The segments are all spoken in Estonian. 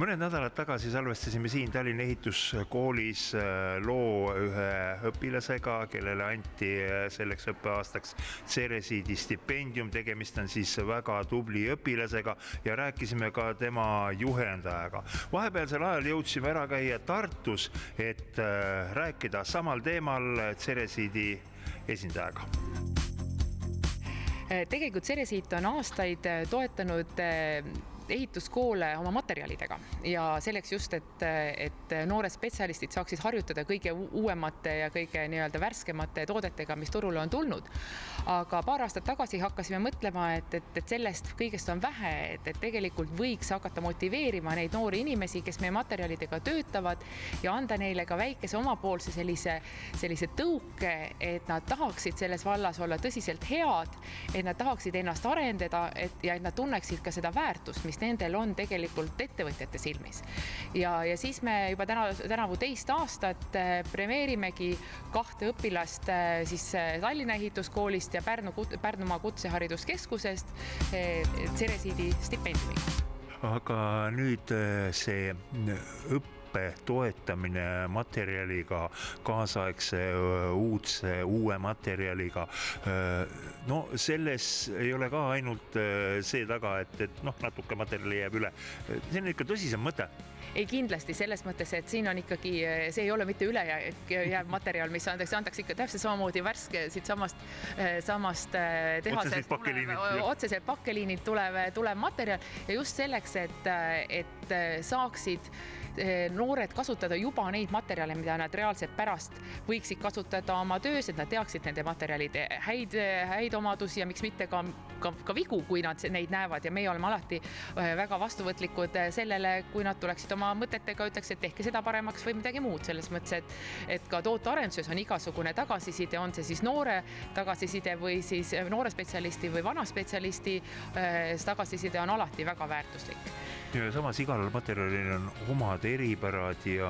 Mõned nädalad tagasi salvestasime siin Tallinna ehituskoolis loo ühe õpilasega, kellele anti selleks õppeaastaks Ceresiidi stipendium. Tegemist on siis väga tubli õpilasega ja rääkisime ka tema juhendajaga. Vahepealsel ajal jõudsime ära käia Tartus, et rääkida samal teemal Ceresiidi esindajaga. Tegelikult Ceresiit on aastaid toetanud ehituskoole oma materjalidega ja selleks just, et noored spetsialistid saaksid harjutada kõige uuemate ja kõige värskemate toodetega, mis turule on tulnud. Aga paar aastat tagasi hakkasime mõtlema, et sellest kõigest on vähe, et tegelikult võiks hakata motiveerima neid noori inimesi, kes meie materjalidega töötavad ja anda neile ka väikese omapoolse sellise tõuke, et nad tahaksid selles vallas olla tõsiselt head, et nad tahaksid ennast arendada ja et nad tunneksid ka seda väärtust, mis nendel on tegelikult ettevõtjate silmis. Ja siis me juba tänavu teist aastat premeerimegi 2 õpilast siis Tallinna ehituskoolist ja Pärnumaa Kutsehariduskeskusest Ceresiidi stipendiumiga. Aga nüüd see toetamine materjaliga, kaasaegse uue materjaliga. No selles ei ole ka ainult see taga, et natuke materjali jääb üle. See on ikka tõsisem mõte. Ei kindlasti selles mõttes, et siin on ikkagi, see ei ole mitte üle jääv materjal, mis antaks ikka täpselt samamoodi värske siit samast tehasest otseselt pakkeliinid tulev materjal ja just selleks, et saaksid noored kasutada juba neid materjale, mida nad reaalselt pärast võiksid kasutada oma töös, et nad teaksid nende materjalide häid omadusi ja miks mitte ka vigu, kui nad neid näevad ja meie oleme alati väga vastuvõtlikud sellele, kui nad tuleksid oma mõtetega, ütleks, et tehke seda paremaks või midagi muud selles mõttes, et ka tootearenduses on igasugune tagasiside, on see siis noore tagasiside või siis noore spetsialisti või vana spetsialisti tagasiside on alati väga väärtuslik. Ja samas igal materjalil on omad eripärad ja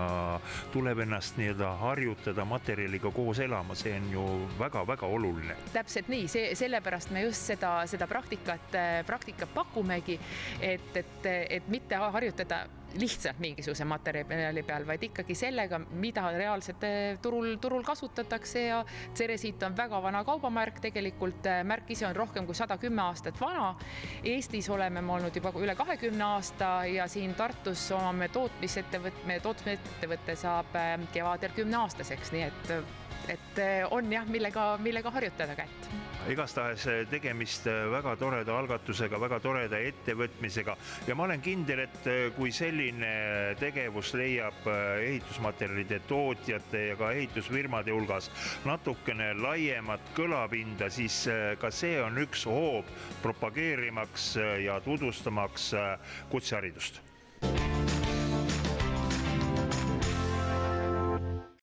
tuleb ennast harjutada materjaliga koos elama, see on ju väga-väga oluline. Täpselt nii, sellepärast me just seda praktikat pakumegi, et mitte harjutada lihtsalt mingisuguse materjali peal, vaid ikkagi sellega, mida reaalselt turul kasutatakse ja Ceresiit on väga vana kaubamärk, tegelikult märk ise on rohkem kui 110 aastat vana. Eestis oleme olnud juba üle 20 aasta ja siin Tartus oma tootmisettevõtte saab kevadel 10 aastaseks, nii et on jah, millega harjutada kätt. Igastahes tegemist väga toreda algatusega, väga toreda ettevõtmisega ja ma olen kindel, et kui selline tegevus leiab ehitusmaterjalide tootjate ja ka ehitusfirmade hulgas natukene laiemat kõlapinda, siis ka see on üks hoob propageerimaks ja tutvustamaks kutseharidust.